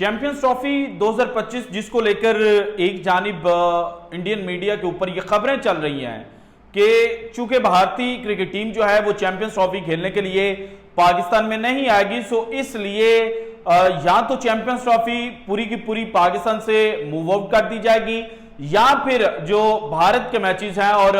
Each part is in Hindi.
चैंपियंस ट्रॉफी 2025 जिसको लेकर एक जानिब इंडियन मीडिया के ऊपर ये खबरें चल रही हैं कि चूंकि भारतीय क्रिकेट टीम जो है वो चैंपियंस ट्रॉफी खेलने के लिए पाकिस्तान में नहीं आएगी, सो इसलिए या तो चैंपियंस ट्रॉफी पूरी की पूरी पाकिस्तान से मूव आउट कर दी जाएगी या फिर जो भारत के मैचेस हैं और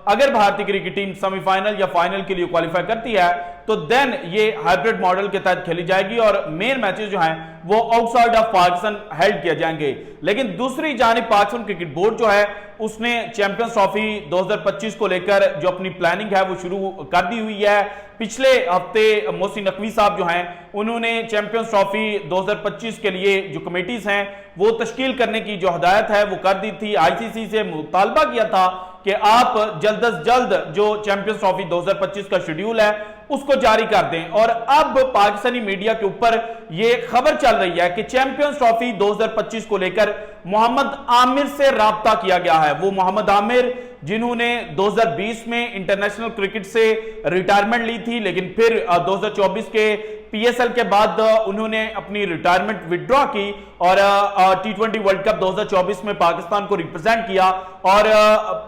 अगर भारतीय क्रिकेट टीम सेमीफाइनल या फाइनल के लिए क्वालिफाई करती है तो देन ये हाइब्रिड मॉडल के तहत खेली जाएगी और मेन मैचेस जो हैं वो आउटसाइड ऑफ पाकिस्तान हेल्ड किए जाएंगे। लेकिन दूसरी जानिब पाकिस्तान क्रिकेट बोर्ड जो है उसने चैंपियंस ट्रॉफी 2025 को लेकर जो अपनी प्लानिंग है वो शुरू कर दी हुई है। पिछले हफ्ते मोहसिन नकवी साहब जो हैं उन्होंने चैंपियंस ट्रॉफी 2025 के लिए जो कमेटीज हैं वो तश्कील करने की जो हिदायत है वो कर दी थी। आईसीसी से मुतालबा किया था कि आप जल्द अज जल्द जो चैंपियंस ट्रॉफी 2025 का शेड्यूल है उसको जारी कर दें। और अब पाकिस्तानी मीडिया के ऊपर यह खबर चल रही है कि चैंपियंस ट्रॉफी 2025 को लेकर मोहम्मद आमिर से राब्ता किया गया है। वो मोहम्मद आमिर जिन्होंने 2020 में इंटरनेशनल क्रिकेट से रिटायरमेंट ली थी, लेकिन फिर 2024 के पीएसएल के बाद उन्होंने अपनी रिटायरमेंट विड्रॉ की और टी20 वर्ल्ड कप 2024 में पाकिस्तान को रिप्रेजेंट किया। और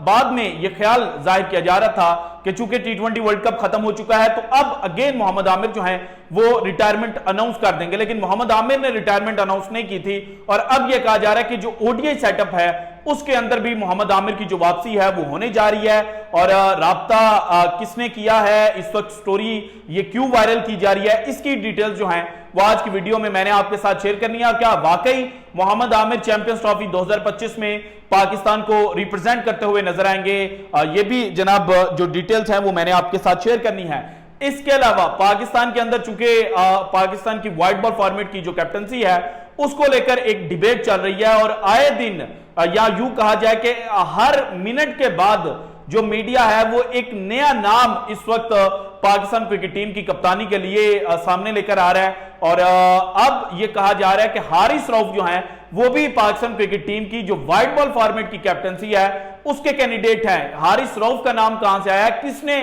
बाद में यह ख्याल जाहिर किया जा रहा था कि चूंकि टी20 वर्ल्ड कप खत्म हो चुका है तो अब अगेन मोहम्मद आमिर जो है वो रिटायरमेंट अनाउंस कर देंगे, लेकिन मोहम्मद आमिर ने रिटायरमेंट अनाउंस नहीं की थी। और अब यह कहा जा रहा है कि जो ओडीआई सेटअप है उसके अंदर भी मोहम्मद आमिर की जो वापसी है वो होने जा रही है। और राब्ता किसने किया है, इस वक्त स्टोरी ये क्यों वायरल की जा रही है, इसकी डिटेल्स जो हैं वो आज की वीडियो में मैंने आपके साथ शेयर करनी है। क्या वाकई मोहम्मद आमिर चैंपियंस ट्रॉफी 2025 में पाकिस्तान को रिप्रेजेंट करते हुए नजर आएंगे, ये भी जनाब जो डिटेल्स हैं वो मैंने आपके साथ शेयर करनी है। इसके अलावा पाकिस्तान के अंदर चूंकि पाकिस्तान की व्हाइट बॉल फॉर्मेट की जो कैप्टनसी है उसको लेकर एक डिबेट चल रही है और आए दिन या यूं कहा जाए कि हर मिनट के बाद जो मीडिया है वो एक नया नाम इस वक्त पाकिस्तान क्रिकेट टीम की कप्तानी के लिए सामने लेकर आ रहा है। और अब यह कहा जा रहा है कि हारिस रऊफ जो हैं वो भी पाकिस्तान क्रिकेट टीम की जो व्हाइट बॉल फॉर्मेट की कैप्टनसी है उसके कैंडिडेट हैं। हारिस रऊफ का नाम कहां से आया, किसने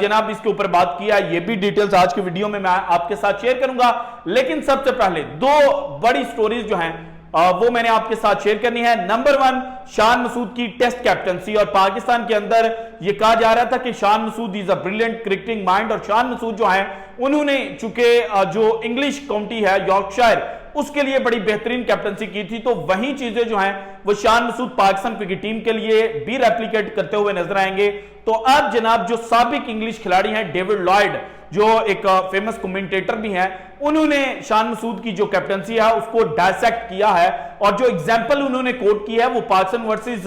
जनाब इसके ऊपर बात किया, ये भी डिटेल्स आज की वीडियो में मैं आपके साथ शेयर करूंगा। लेकिन सबसे पहले दो बड़ी स्टोरीज जो हैं वो मैंने आपके साथ शेयर करनी है। नंबर 1, शान मसूद की टेस्ट कैप्टनसी। और पाकिस्तान के अंदर यह कहा जा रहा था कि Shan Masood is a brilliant cricketing mind और शान मसूद जो है उन्होंने चूंकि जो इंग्लिश काउंटी है यॉर्कशायर उसके लिए बड़ी बेहतरीन कैप्टनसी की थी, तो वही चीजें जो हैं वो शान मसूद पाकिस्तान क्रिकेट टीम के लिए भी रेप्लिकेट करते हुए नजर आएंगे। तो अब जनाब जो साबिक इंग्लिश खिलाड़ी हैं डेविड लॉयड जो एक फेमस कमेंटेटर भी हैं, उन्होंने शान मसूद की जो कैप्टनसी है उसको डायसेक्ट किया है और जो एग्जांपल उन्होंने कोट की है वो Pakistan versus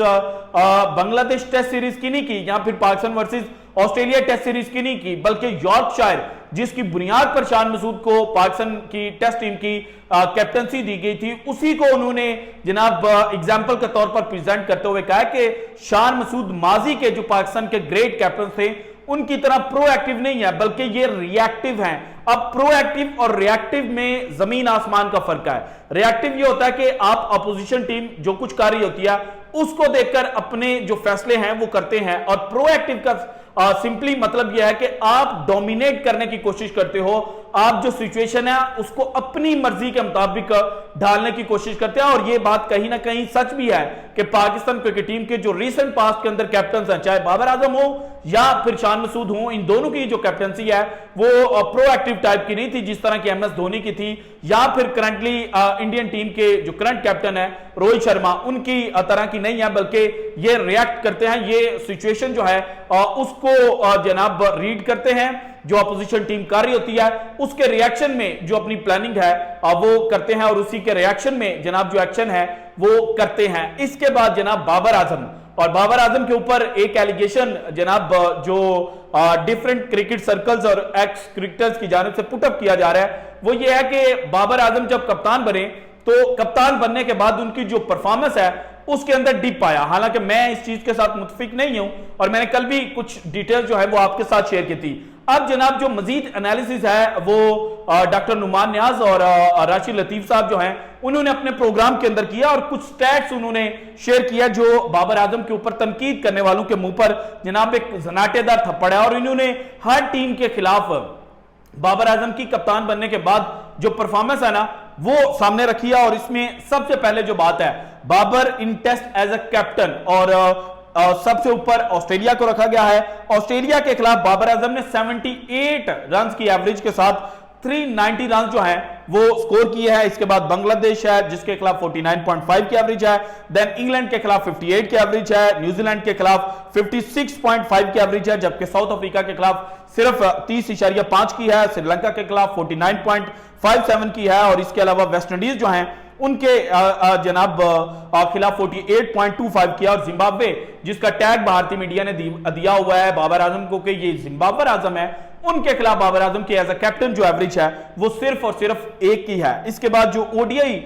Bangladesh test series की नहीं की या फिर Pakistan versus Australia test series की नहीं की, बल्कि यॉर्कशायर जिसकी बुनियाद पर शान मसूद को पाकिस्तान की टेस्ट टीम की कैप्टनसी दी गई थी उसी को उन्होंने जनाब एग्जांपल के तौर पर प्रेजेंट करते हुए कहा कि शान मसूद माजी के जो पाकिस्तान के ग्रेट कैप्टन थे उनकी तरह प्रोएक्टिव नहीं है बल्कि ये रिएक्टिव हैं। अब प्रोएक्टिव और रिएक्टिव में जमीन आसमान का फर्क है। रिएक्टिव ये होता है कि आप अपोजिशन टीम जो कुछ कर रही होती है उसको देखकर अपने जो फैसले हैं वो करते हैं, और प्रोएक्टिव का सिंपली मतलब यह है कि आप डोमिनेट करने की कोशिश करते हो, आप जो सिचुएशन है उसको अपनी मर्जी के मुताबिक ढालने की कोशिश करते हैं। और यह बात कहीं ना कहीं सच भी है कि पाकिस्तान क्रिकेट टीम के जो रिसेंट पास्ट के अंदर कैप्टन हैं, चाहे बाबर आजम हो या फिर शान मसूद हो, इन दोनों की जो कैप्टनसी है वो प्रोएक्टिव टाइप की नहीं थी जिस तरह की एमएस धोनी की थी या फिर करंटली इंडियन टीम के जो करंट कैप्टन है रोहित शर्मा उनकी तरह की नहीं है, बल्कि ये रिएक्ट करते हैं, ये सिचुएशन जो है उसको जनाब रीड करते हैं, जो अपोजिशन टीम कर रही होती है उसके रिएक्शन में जो अपनी प्लानिंग है वो करते हैं और उसी के रिएक्शन में जनाब जो एक्शन है वो करते हैं। इसके बाद जनाब बाबर आजम, और बाबर आजम के ऊपर एक एलिगेशन जनाब जो डिफरेंट क्रिकेट सर्कल्स और एक्स क्रिकेटर्स की जानिब से पुटअप किया जा रहा है वो ये है कि बाबर आजम जब कप्तान बने तो कप्तान बनने के बाद उनकी जो परफॉर्मेंस है उसके अंदर डिप आया। हालांकि मैं इस चीज के साथ मुत्फिक नहीं हूं और मैंने कल भी कुछ डिटेल्स जो है वो आपके साथ शेयर की थी। अब जनाब जो मजीद एनालिसिस है वो डॉक्टर नुमान न्याज और राशिद लतीफ साहब जो हैं उन्होंने अपने प्रोग्राम के अंदर किया और कुछ स्टैट्स उन्होंने शेयर किया जो बाबर आजम के ऊपर तनकीद करने वालों के मुंह पर जनाब एक जनाटेदार थप्पड़ है। और इन्होंने हर टीम के खिलाफ बाबर आजम की कप्तान बनने के बाद जो परफॉर्मेंस है ना वो सामने रखी है। और इसमें सबसे पहले जो बात है, बाबर इन टेस्ट एज अ कैप्टन, और सबसे ऊपर ऑस्ट्रेलिया को रखा गया है। ऑस्ट्रेलिया के खिलाफ बाबर आजम ने 78 रन की एवरेज के साथ 390 रन जो है वो स्कोर किए हैं। इसके बाद बांग्लादेश है जिसके खिलाफ 49.5 की एवरेज है, देन इंग्लैंड के खिलाफ 58 की एवरेज है, न्यूजीलैंड के खिलाफ 56.5 की एवरेज है, जबकि साउथ अफ्रीका के खिलाफ सिर्फ 30.5 की है, श्रीलंका के खिलाफ 49.57 की है, और इसके अलावा वेस्ट इंडीज जो है उनके जनाब खिलाफ 48.25 किया। और जिम्बाब्वे जिसका टैग भारतीय मीडिया ने दिया हुआ है बाबर आजम को कि ये जिम्बाब्वे आजम है, उनके खिलाफ बाबर आजम की एज अ कैप्टन जो एवरेज है वो सिर्फ और सिर्फ 1 की है। इसके बाद जो ओडीआई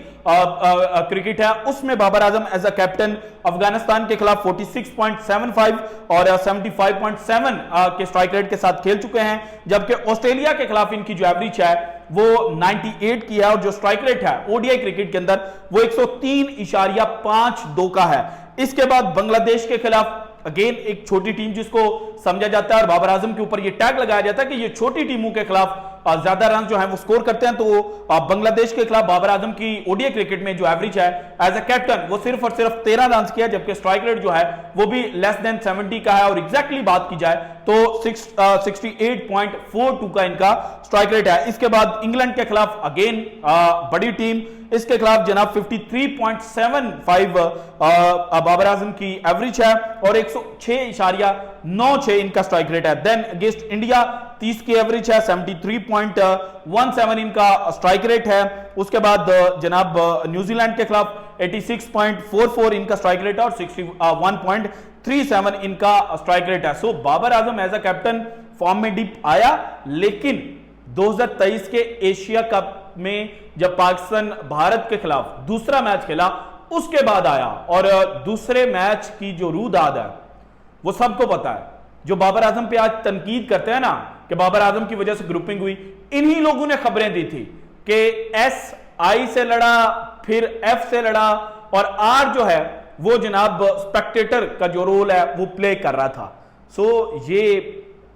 क्रिकेट है उसमें Babar Azam as a captain Afghanistan के खिलाफ 46.75 और 75.7 के स्ट्राइक रेट के साथ खेल चुके हैं, जबकि ऑस्ट्रेलिया के खिलाफ इनकी जो एवरेज है वो 98 की है, और जो स्ट्राइक रेट है ओडीआई क्रिकेट के अंदर वो 103.52 का है। इसके बाद बांग्लादेश के खिलाफ अगेन एक छोटी टीम जिसको समझा जाता है, और बाबर आजम के ऊपर ये टैग लगाया जाता है कि ये छोटी टीमों के खिलाफ ज्यादा रन जो है वो स्कोर करते हैं। तो बांग्लादेश के खिलाफ बाबर आजम की ओडीआई क्रिकेट में जो एवरेज है एज अ कैप्टन वो सिर्फ और सिर्फ 13 रन की है, जबकि स्ट्राइक रेट जो है वो भी लेस देन 70 का है। और एग्जैक्टली बात की जाए तो 68.42 का इनका स्ट्राइक रेट है। इसके बाद इंग्लैंड के खिलाफ अगेन बड़ी टीम, इसके खिलाफ जनाब 53.75 बाबर आजम की एवरेज है, और 106.96 इनका स्ट्राइक रेट है। देन अगेंस्ट इंडिया 30 की एवरेज है, 73.17 इनका स्ट्राइक रेट है। उसके बाद जनाब न्यूजीलैंड के खिलाफ 86.44 इनका स्ट्राइक रेट है, और 61.37 इनका स्ट्राइक रेट है। सो Babar Azam as a captain form में डीप आया, लेकिन 2023 के एशिया कप में जब पाकिस्तान भारत के खिलाफ दूसरा मैच खेला उसके बाद आया, और दूसरे मैच की जो रूह दाद है वो सबको पता है। जो बाबर आजम पे आज तनकीद करते हैं ना कि बाबर आजम की वजह से ग्रुपिंग हुई, इन्हीं लोगों ने खबरें दी थी कि एस आई से लड़ा, फिर एफ से लड़ा, और आर जो है वो जनाब स्पेक्टेटर का जो रोल है वो प्ले कर रहा था। सो ये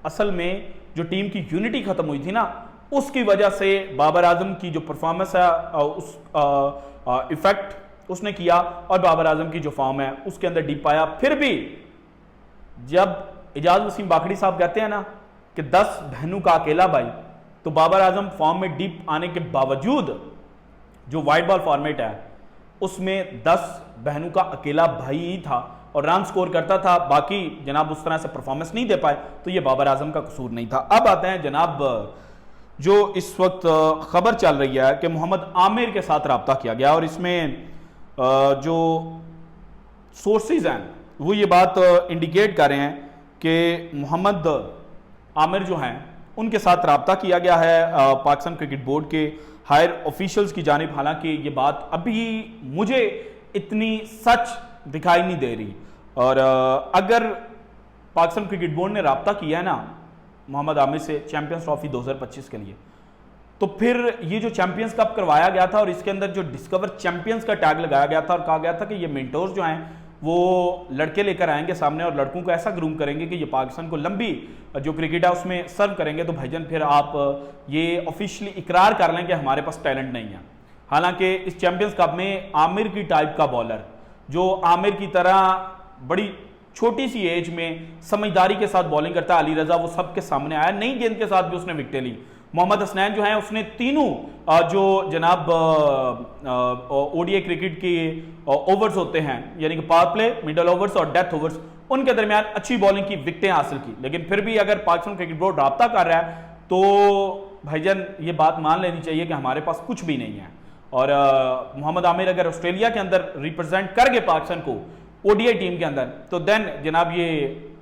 असल में जो टीम की यूनिटी खत्म हुई थी ना, उसकी वजह से बाबर आजम की जो परफॉर्मेंस है उस इफेक्ट उसने किया, और बाबर आजम की जो फॉर्म है उसके अंदर डीप आया। फिर भी जब इजाज वसीम बाखड़ी साहब कहते हैं ना कि 10 बहनों का अकेला भाई, तो बाबर आजम फॉर्म में डीप आने के बावजूद जो वाइड बॉल फॉर्मेट है उसमें 10 बहनों का अकेला भाई ही था और रन स्कोर करता था, बाकी जनाब उस तरह से परफॉर्मेंस नहीं दे पाए, तो ये बाबर आजम का कसूर नहीं था। अब आते हैं जनाब जो इस वक्त खबर चल रही है कि मोहम्मद आमिर के साथ रब्ता किया गया, और इसमें जो सोर्सेज हैं वो ये बात इंडिकेट कर रहे हैं कि मोहम्मद आमिर जो हैं उनके साथ रब्ता किया गया है पाकिस्तान क्रिकेट बोर्ड के हायर ऑफिशियल्स की जानिब। हालांकि ये बात अभी मुझे इतनी सच दिखाई नहीं दे रही, और अगर पाकिस्तान क्रिकेट बोर्ड ने रब्ता किया है ना मोहम्मद आमिर से चैंपियंस ट्रॉफी 2025 के लिए, तो फिर ये जो चैंपियंस कप करवाया गया था और इसके अंदर जो डिस्कवर चैंपियंस का टैग लगाया गया था और कहा गया था कि ये मेंटोर्स जो हैं वो लड़के लेकर आएंगे सामने और लड़कों को ऐसा ग्रूम करेंगे कि ये पाकिस्तान को लंबी जो क्रिकेट है उसमें सर्व करेंगे, तो भाईजान फिर आप ये ऑफिशियली इकरार कर लें कि हमारे पास टैलेंट नहीं है। हालांकि इस चैंपियंस कप में आमिर की टाइप का बॉलर जो आमिर की तरह बड़ी छोटी सी एज में समझदारी के साथ बॉलिंग करता है, अली रजा, वो सबके सामने आया, नई गेंद के साथ भी उसने विकेटें ली। मोहम्मद हसनैन जो है उसने तीनों जो जनाब ओडीआई क्रिकेट के ओवर्स होते हैं यानी कि पावर प्ले, मिडल ओवर्स और डेथ ओवर्स, उनके दरमियान अच्छी बॉलिंग की विकेटें हासिल की। लेकिन फिर भी अगर पाकिस्तान क्रिकेट बोर्ड राब्ता कर रहा है तो भाईजान ये बात मान लेनी चाहिए कि हमारे पास कुछ भी नहीं है। और मोहम्मद आमिर अगर ऑस्ट्रेलिया के अंदर रिप्रेजेंट कर गए पाकिस्तान को ओडीआई टीम के अंदर, तो देन जनाब ये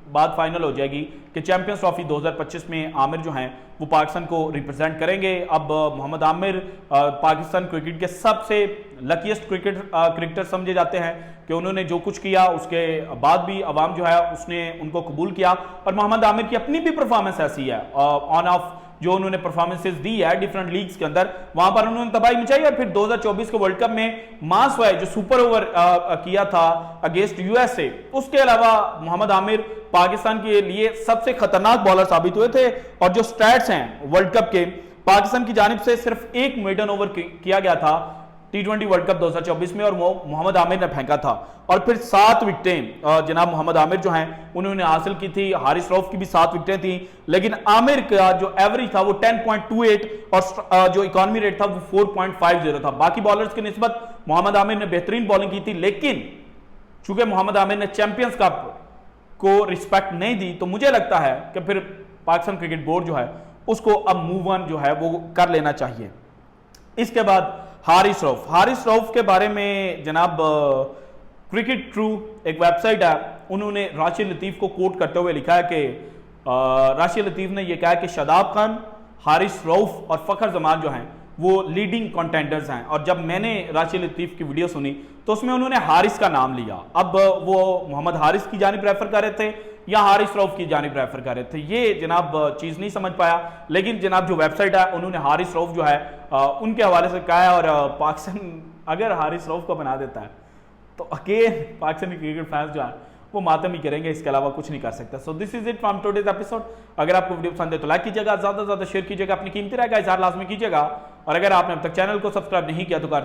बात फाइनल हो जाएगी कि चैंपियंस ट्रॉफी 2025 में आमिर जो हैं वो पाकिस्तान को रिप्रेजेंट करेंगे। अब मोहम्मद आमिर पाकिस्तान क्रिकेट के सबसे लकीस्ट क्रिकेटर समझे जाते हैं कि उन्होंने जो कुछ किया उसके बाद भी अवाम जो है उसने उनको कबूल किया। और मोहम्मद आमिर की अपनी भी परफॉर्मेंस ऐसी है, ऑन ऑफ जो उन्होंने परफॉर्मेंसेस दी है डिफरेंट लीग्स के अंदर, वहां पर उन्होंने तबाही मचाई। और फिर 2024 के वर्ल्ड कप में मास वाई जो सुपर ओवर किया था अगेंस्ट यूएसए, उसके अलावा मोहम्मद आमिर पाकिस्तान के लिए सबसे खतरनाक बॉलर साबित हुए थे। और जो स्टैट्स हैं वर्ल्ड कप के, पाकिस्तान की जानिब से सिर्फ एक मेडन ओवर किया गया था T20 वर्ल्ड कप 2024 में और वो मोहम्मद आमिर ने फेंका था। और फिर 7 विकेटें जनाब मोहम्मद आमिर जो हैं उन्होंने हासिल की थी। हारिस रऊफ की भी 7 विकेटें थी, लेकिन आमिर का जो एवरेज था वो 10.28 और जो इकॉनमी रेट था वो 4.50 था। बाकी बॉलर्स की निस्बत मोहम्मद आमिर ने बेहतरीन बॉलिंग की थी, लेकिन चूंकि मोहम्मद आमिर ने चैंपियंस कप को रिस्पेक्ट नहीं दी, तो मुझे लगता है कि फिर पाकिस्तान क्रिकेट बोर्ड जो है उसको अब मूव ऑन जो है वो कर लेना चाहिए। इसके बाद हारिस रऊफ के बारे में जनाब क्रिकेट ट्रू एक वेबसाइट है, उन्होंने राशिद लतीफ को कोट करते हुए लिखा है कि राशिद लतीफ ने यह कहा कि शादाब खान, हारिस रऊफ और फखर जमान जो हैं वो लीडिंग कंटेंडर्स हैं। और जब मैंने राशिद लतीफ की वीडियो सुनी तो उसमें उन्होंने हारिस का नाम लिया। अब वो मोहम्मद हारिस की जानिब रेफर कर रहे थे या हारिस रऊफ की जानिब रेफर कर रहे थे, ये जनाब चीज़ नहीं समझ पाया। लेकिन जनाब जो वेबसाइट है उन्होंने हारिस रऊफ जो है उनके हवाले से कहा है। और पाकिस्तान अगर हारिस रऊफ को बना देता है तो अगेन पाकिस्तानी क्रिकेट फैंस जो है वो मातम ही करेंगे, इसके अलावा कुछ नहीं कर सकता। So this is it from today's episode. अगर आपको वीडियो पसंद है तो लाइक कीजिएगा, ज्यादा से ज्यादा शेयर कीजिएगा, अपनी कीमती राय का इजहार लाजमी कीजिएगा। और अगर आपने अब तक चैनल को सब्सक्राइब नहीं किया तो कर